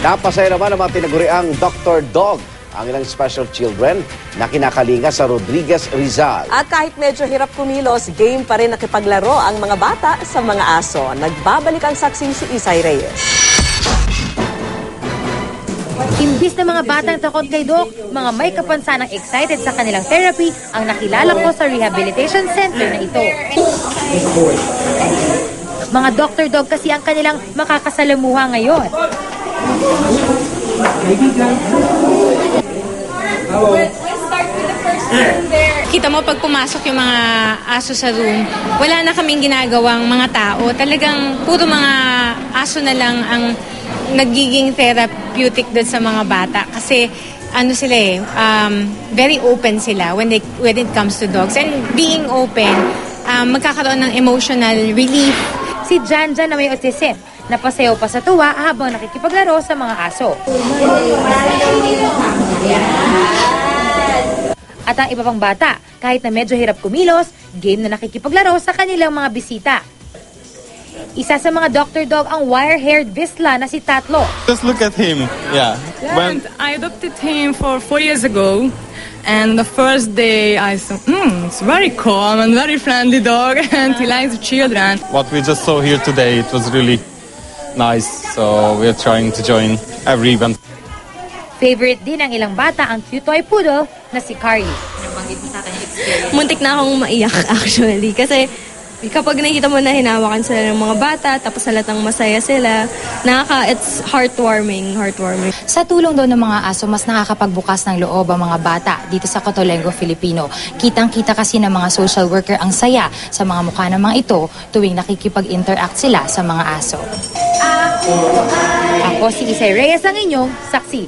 Napasaya naman ang mga tinaguriang Dr. Dog, ang ilang special children na kinakalinga sa Rodriguez, Rizal. At kahit medyo hirap kumilos, game pa rin nakipaglaro ang mga bata sa mga aso. Nagbabalik ang saksi si Isay Reyes. Imbis na mga batang takot kay Doc, mga may kapansanang excited sa kanilang therapy ang nakilala ko sa rehabilitation center na ito. Mga Dr. Dog kasi ang kanilang makakasalamuha ngayon. Kita mo pag pumasok yung mga aso sa room, wala na kaming ginagawang mga tao. Talagang puro mga aso na lang ang nagiging therapeutic doon sa mga bata. Kasi ano sila very open sila when it comes to dogs. And being open, magkakaroon ng emotional relief. Si Janjan na may autism, napasayaw pa sa tuwa habang nakikipaglaro sa mga aso. At ang iba pang bata, kahit na medyo hirap kumilos, game na nakikipaglaro sa kanilang mga bisita. Isa sa mga Dr. Dog ang wire-haired Visla na si Tatlo. Just look at him. Yeah. And I adopted him 4 years ago. And the first day I saw, it's very calm and very friendly dog and he likes children. What we just saw here today, it was really nice. So we are trying to join every event. Favorite din ng ilang bata ang cute toy poodle na si Carly. Muntik na akong maiyak actually kasi kapag nakikita mo na hinawakan sila ng mga bata tapos halatang masaya sila, it's heartwarming. Sa tulong daw ng mga aso, mas nakakapagbukas ng loob ang mga bata dito sa Cotolengo, Filipino. Kitang-kita kasi ng mga social worker ang saya sa mga mukha ng mga ito tuwing nakikipag-interact sila sa mga aso. Ako si Isay Reyes ang inyong saksi.